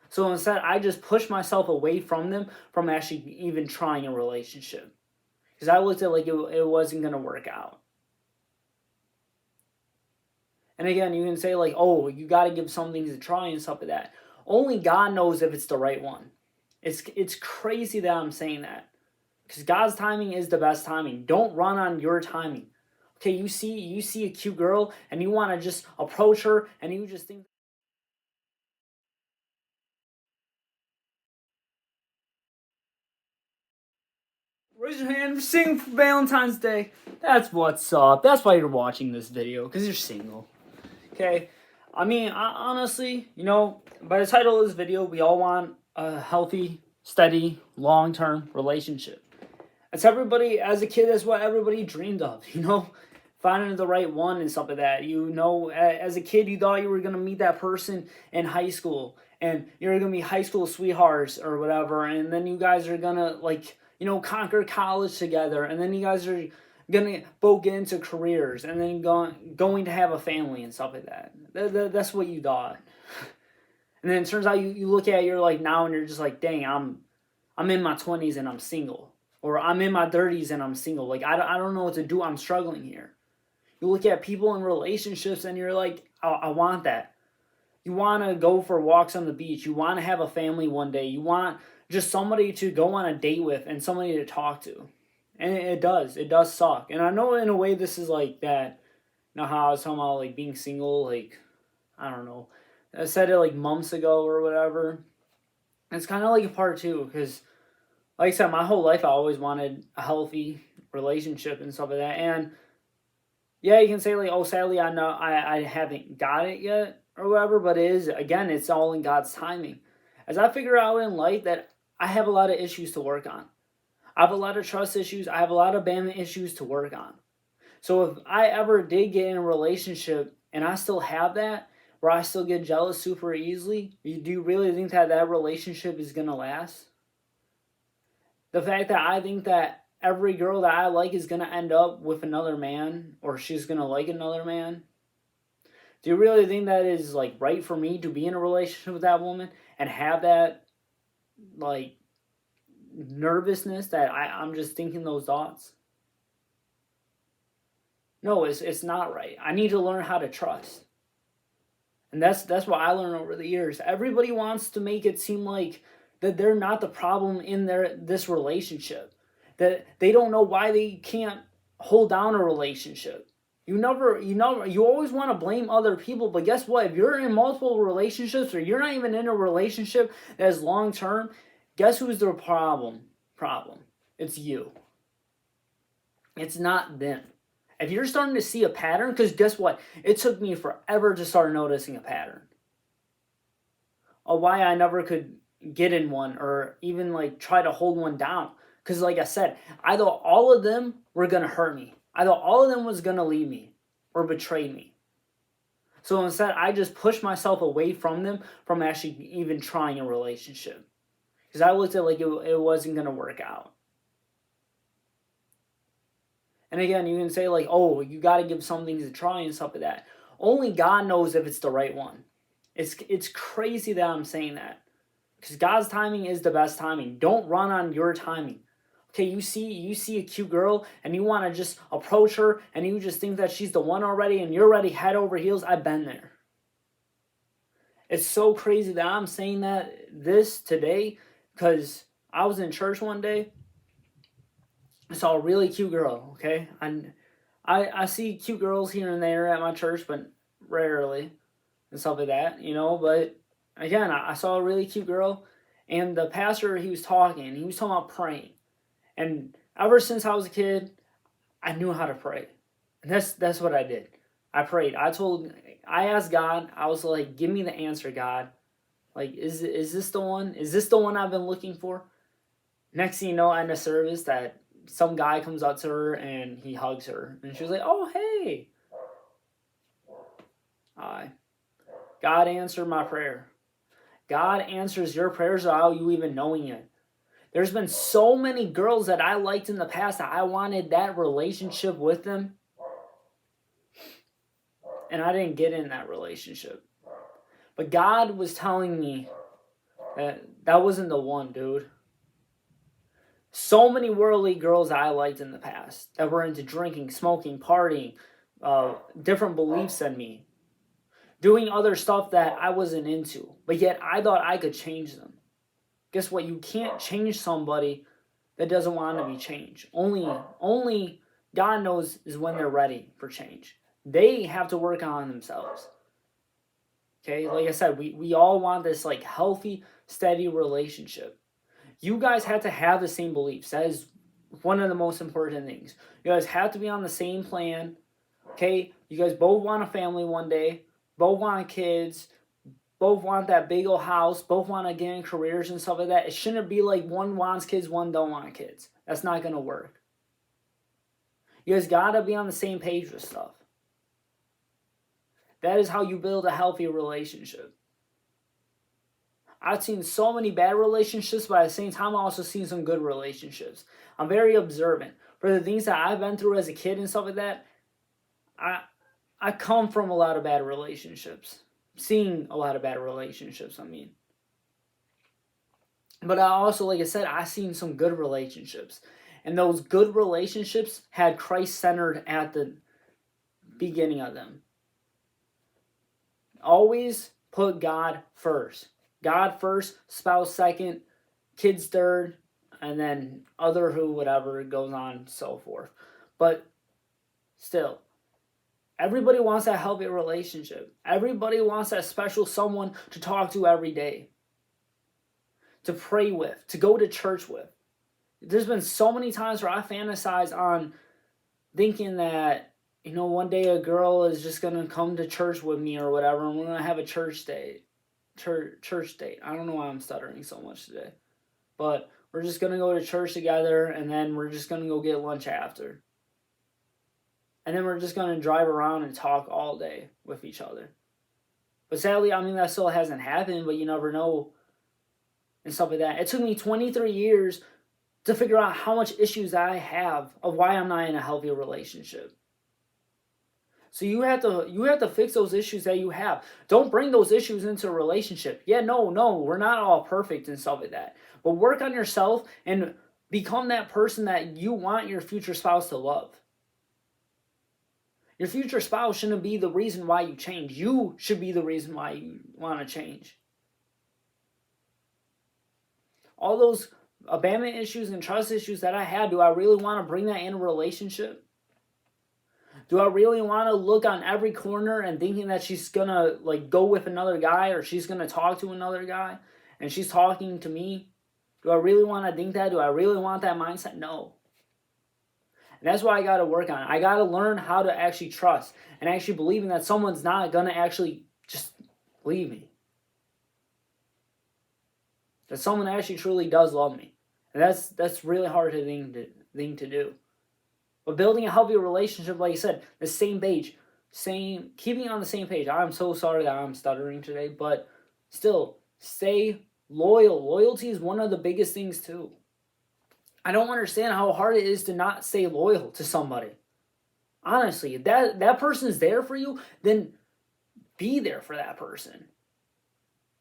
So instead, I just pushed myself away from them from actually even trying a relationship. Because I looked at like it wasn't going to work out. And again, you can say like, oh, you got to give some things a try and stuff like that. Only God knows if it's the right one. It's crazy that I'm saying that. Because God's timing is the best timing. Don't run on your timing. Okay, you see a cute girl and you want to just approach her and you just think, raise your hand, sing for Valentine's Day. That's what's up. That's why you're watching this video, because you're single. Okay? I mean, honestly, by the title of this video, we all want a healthy, steady, long-term relationship. That's everybody, as a kid, that's what everybody dreamed of, finding the right one and stuff like that. As a kid, you thought you were going to meet that person in high school, and you're going to be high school sweethearts or whatever, and then you guys are going to, conquer college together, and then you guys are going to both get into careers, and then going to have a family and stuff like that. That's what you thought. And then it turns out you look at it, you're like now, and you're just like, dang, I'm in my 20s and I'm single. Or I'm in my 30s and I'm single. Like, I don't know what to do. I'm struggling here. You look at people in relationships and you're like, I want that. You want to go for walks on the beach. You want to have a family one day. You want just somebody to go on a date with and somebody to talk to. And it does. It does suck. And I know in a way this is like that. How I was talking about like being single. Like, I don't know. I said it like months ago or whatever. It's kind of like a part two because, like I said, my whole life I always wanted a healthy relationship and stuff like that. And yeah, you can say like, oh, sadly I haven't got it yet or whatever, but it's all in God's timing. As I figure out in life that I have a lot of issues to work on. I have a lot of trust issues. I have a lot of abandonment issues to work on. So if I ever did get in a relationship and I still have that, where I still get jealous super easily, do you really think that relationship is going to last? The fact that I think that every girl that I like is going to end up with another man, or she's going to like another man. Do you really think that is like right for me to be in a relationship with that woman and have that like nervousness that I'm just thinking those thoughts? No, it's not right. I need to learn how to trust. And that's what I learned over the years. Everybody wants to make it seem like that they're not the problem in this relationship. That they don't know why they can't hold down a relationship. You always want to blame other people, but guess what? If you're in multiple relationships or you're not even in a relationship that is long term, guess who's the problem? It's you. It's not them. If you're starting to see a pattern, because guess what? It took me forever to start noticing a pattern of why I never could get in one or even like try to hold one down. Because like I said, I thought all of them were going to hurt me. I thought all of them was going to leave me or betray me. So instead, I just pushed myself away from them from actually even trying a relationship. Because I looked at like it wasn't going to work out. And again, you can say like, oh, you got to give some things a try and stuff like that. Only God knows if it's the right one. It's crazy that I'm saying that. Because God's timing is the best timing. Don't run on your timing. Okay, you see a cute girl and you want to just approach her and you just think that she's the one already and you're already head over heels. I've been there. It's so crazy that I'm saying this today because I was in church one day. I saw a really cute girl, okay? And I see cute girls here and there at my church, but rarely and stuff like that, But again, I saw a really cute girl, and the pastor, he was talking about praying. And ever since I was a kid, I knew how to pray. And that's what I did. I prayed. I asked God, I was like, give me the answer, God. Like, is this the one? Is this the one I've been looking for? Next thing you know, in the service, that some guy comes up to her and he hugs her. And she was like, oh, hey. God answered my prayer. God answers your prayers without you even knowing it. There's been so many girls that I liked in the past that I wanted that relationship with them. And I didn't get in that relationship. But God was telling me That wasn't the one, dude. So many worldly girls I liked in the past that were into drinking, smoking, partying, different beliefs than me, doing other stuff that I wasn't into, but yet I thought I could change them. Guess what? You can't change somebody that doesn't want to be changed. Only God knows is when they're ready for change. They have to work on themselves. Okay, like I said, we all want this like healthy, steady relationship. You guys have to have the same beliefs. That is one of the most important things. You guys have to be on the same plan. Okay, you guys both want a family one day, both want kids, both want that big old house, both want to get in careers and stuff like that. It shouldn't be like one wants kids, one don't want kids. That's not going to work. You guys got to be on the same page with stuff. That is how you build a healthy relationship. I've seen so many bad relationships, but at the same time, I've also seen some good relationships. I'm very observant. For the things that I've been through as a kid and stuff like that, I come from a lot of bad relationships. Seeing a lot of bad relationships, I mean. But I also, like I said, I've seen some good relationships. And those good relationships had Christ centered at the beginning of them. Always put God first. God first, spouse second, kids third, and then other who, whatever, goes on and so forth. But still, everybody wants that healthy relationship. Everybody wants that special someone to talk to every day, to pray with, to go to church with. There's been so many times where I fantasize on thinking that, one day a girl is just going to come to church with me or whatever, and we're going to have a church date. Church date. I don't know why I'm stuttering so much today. But we're just going to go to church together, and then we're just going to go get lunch after. And then we're just going to drive around and talk all day with each other. But sadly, that still hasn't happened, but you never know. And stuff like that. It took me 23 years to figure out how much issues I have of why I'm not in a healthy relationship. So you have to fix those issues that you have. Don't bring those issues into a relationship. Yeah, no, we're not all perfect and stuff like that. But work on yourself and become that person that you want your future spouse to love. Your future spouse shouldn't be the reason why you change. You should be the reason why you want to change. All those abandonment issues and trust issues that I had, do I really want to bring that in a relationship? Do I really want to look on every corner and thinking that she's going to go with another guy or she's going to talk to another guy and she's talking to me? Do I really want to think that? Do I really want that mindset? No. And that's why I got to work on it. I got to learn how to actually trust and actually believing that someone's not going to actually just leave me. That someone actually truly does love me. And that's really hard thing to do. But building a healthy relationship, like I said, the same page, keeping on the same page. I'm so sorry that I'm stuttering today, but still, stay loyal. Loyalty is one of the biggest things too. I don't understand how hard it is to not stay loyal to somebody. Honestly, if that person is there for you, then be there for that person.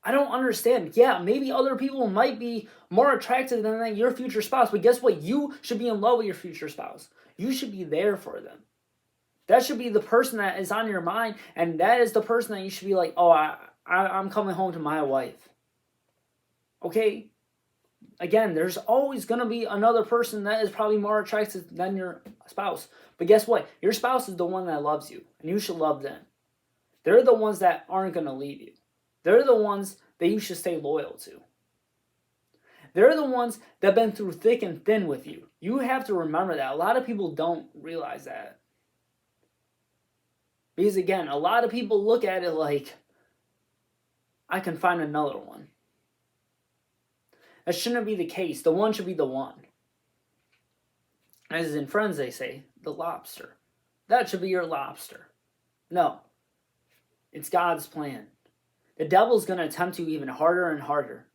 I don't understand. Yeah, maybe other people might be more attractive than your future spouse, but guess what? You should be in love with your future spouse. You should be there for them. That should be the person that is on your mind, and that is the person that you should be like, oh, I'm coming home to my wife. Okay? Again, there's always going to be another person that is probably more attractive than your spouse. But guess what? Your spouse is the one that loves you, and you should love them. They're the ones that aren't going to leave you. They're the ones that you should stay loyal to. They're the ones that have been through thick and thin with you. You have to remember that. A lot of people don't realize that. Because again, a lot of people look at it like, I can find another one. That shouldn't be the case. The one should be the one. As in Friends, they say, the lobster. That should be your lobster. No. It's God's plan. The devil's going to tempt you even harder and harder.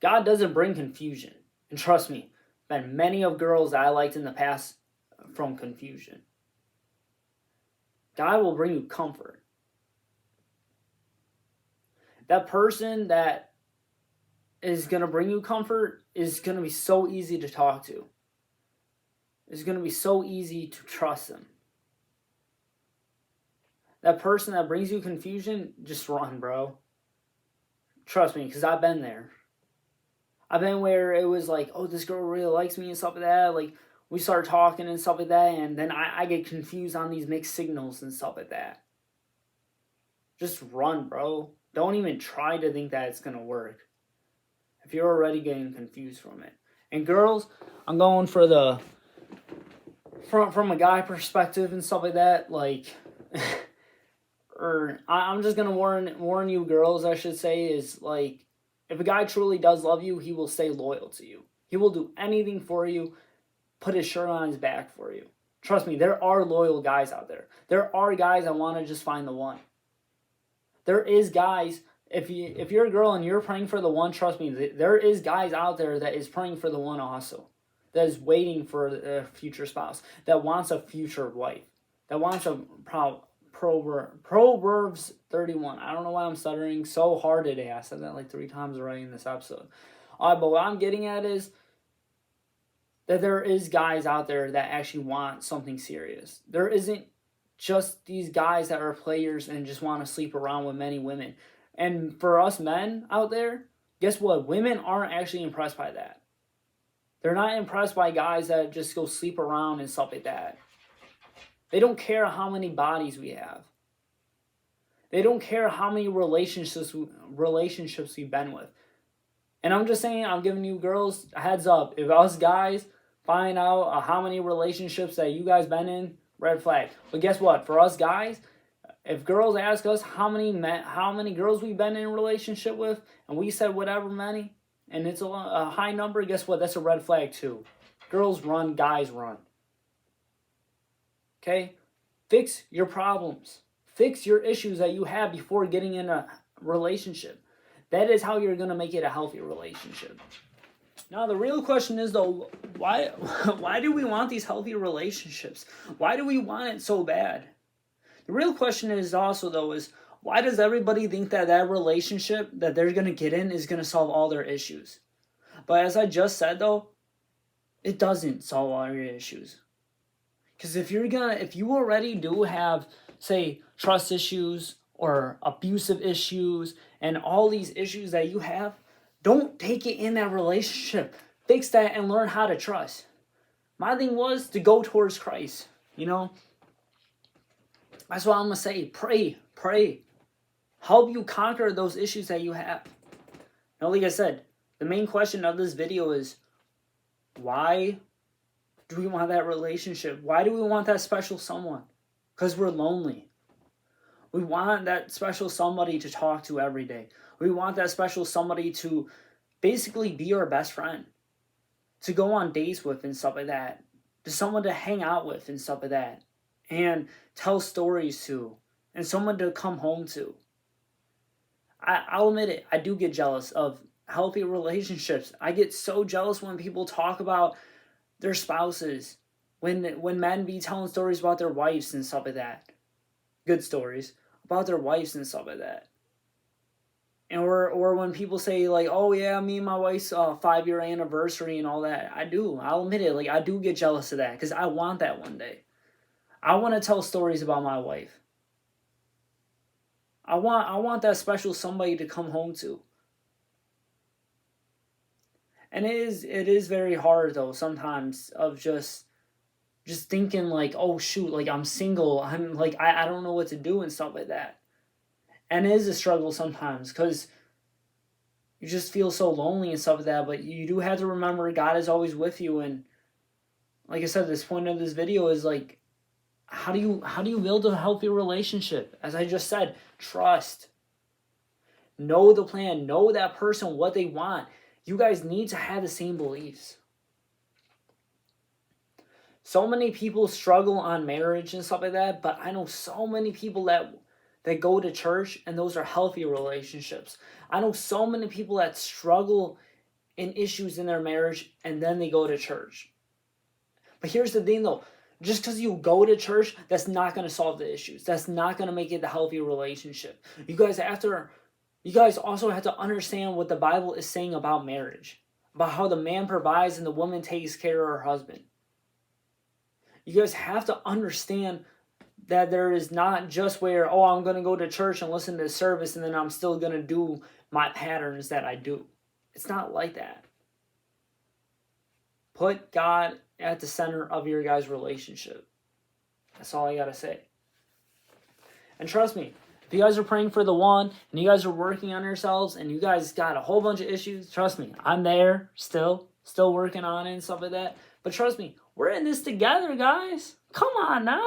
God doesn't bring confusion. And trust me, been many of girls that I liked in the past from confusion. God will bring you comfort. That person that is going to bring you comfort is going to be so easy to talk to. It's going to be so easy to trust them. That person that brings you confusion, just run, bro. Trust me, because I've been there. I've been where it was like, oh, this girl really likes me and stuff like that. Like, we start talking and stuff like that, and then I get confused on these mixed signals and stuff like that. Just run, bro. Don't even try to think that it's going to work if you're already getting confused from it. And girls, I'm going for the from a guy perspective and stuff like that. Like, or I'm just gonna warn you, girls, I should say, is like, if a guy truly does love you, he will stay loyal to you. He will do anything for you, put his shirt on his back for you. Trust me, there are loyal guys out there. There are guys that want to just find the one. There is guys. If you're a girl and you're praying for the one, trust me, there is guys out there that is praying for the one also, that is waiting for a future spouse, that wants a future wife, that wants a Proverbs 31. I don't know why I'm stuttering so hard today. I said that like 3 times already in this episode. But what I'm getting at is that there is guys out there that actually want something serious. There isn't just these guys that are players and just want to sleep around with many women. And for us men out there, guess what? Women aren't actually impressed by that. They're not impressed by guys that just go sleep around and stuff like that. They don't care how many bodies we have. They don't care how many relationships we've been with. And I'm just saying, I'm giving you girls a heads up. If us guys find out how many relationships that you guys been in, red flag. But guess what? For us guys, if girls ask us how many girls we've been in a relationship with, and we said whatever many, and it's a high number, guess what? That's a red flag too. Girls run, guys run. Okay? Fix your problems. Fix your issues that you have before getting in a relationship. That is how you're going to make it a healthy relationship. Now, the real question is, though, why do we want these healthy relationships? Why do we want it so bad? The real question is also, though, is why does everybody think that relationship that they're going to get in is going to solve all their issues? But as I just said, though, it doesn't solve all your issues. Because if you already do have, say, trust issues or abusive issues and all these issues that you have, don't take it in that relationship. Fix that and learn how to trust. My thing was to go towards Christ, you know? That's what I'm going to say. Pray. Help you conquer those issues that you have. Now, like I said, the main question of this video is, why do we want that relationship? Why do we want that special someone? Because we're lonely. We want that special somebody to talk to every day. We want that special somebody to basically be our best friend. To go on dates with and stuff like that. To someone to hang out with and stuff like that. And tell stories to. And someone to come home to. I'll admit it. I do get jealous of healthy relationships. I get so jealous when people talk about their spouses. When men be telling stories about their wives and stuff like that. Good stories. About their wives and stuff like that. And or when people say like, oh yeah, me and my wife's 5-year anniversary and all that. I'll admit it, like I do get jealous of that because I want that one day. I want to tell stories about my wife. I want that special somebody to come home to. And it is very hard though sometimes of just thinking like, oh shoot, like I'm single, I'm like I don't know what to do and stuff like that. And it is a struggle sometimes because you just feel so lonely and stuff like that. But you do have to remember God is always with you. And like I said, this point of this video is like, how do you build a healthy relationship? As I just said, trust. Know the plan. Know that person, what they want. You guys need to have the same beliefs. So many people struggle on marriage and stuff like that, but I know so many people that go to church and those are healthy relationships. I know so many people that struggle in issues in their marriage and then they go to church. But here's the thing though, just because you go to church, that's not going to solve the issues. That's not going to make it a healthy relationship. You guys have to You guys also have to understand what the Bible is saying about marriage, about how the man provides and the woman takes care of her husband. You guys have to understand that there is not just where, oh, I'm going to go to church and listen to the service and then I'm still going to do my patterns that I do. It's not like that. Put God at the center of your guys' relationship. That's all I got to say. And trust me, if you guys are praying for the one and you guys are working on yourselves and you guys got a whole bunch of issues, trust me, I'm there still working on it and stuff like that. But trust me, we're in this together, guys. Come on now.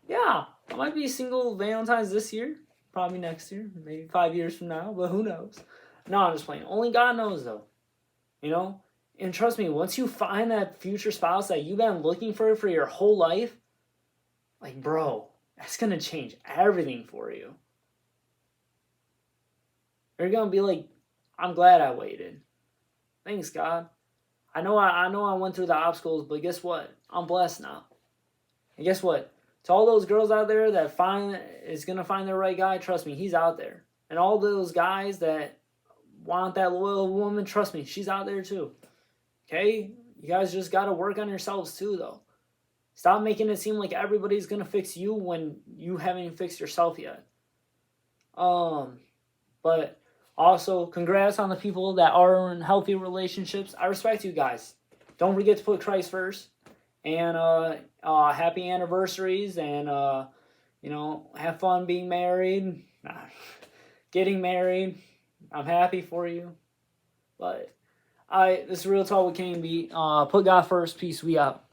Yeah, I might be single Valentine's this year, probably next year, maybe 5 years from now, but who knows? No, I'm just playing. Only God knows, though. You know? And trust me, once you find that future spouse that you've been looking for your whole life, like, bro, that's going to change everything for you. You're going to be like, I'm glad I waited. Thanks, God. I know I went through the obstacles, but guess what? I'm blessed now. And guess what? To all those girls out there that is going to find the right guy, trust me, he's out there. And all those guys that want that loyal woman, trust me, she's out there too. Okay? You guys just got to work on yourselves too, though. Stop making it seem like everybody's going to fix you when you haven't fixed yourself yet. But also, congrats on the people that are in healthy relationships. I respect you guys. Don't forget to put Christ first. And happy anniversaries, and have fun being married, getting married. I'm happy for you. But this is Real Talk with K.M.B. Put God first. Peace. We out.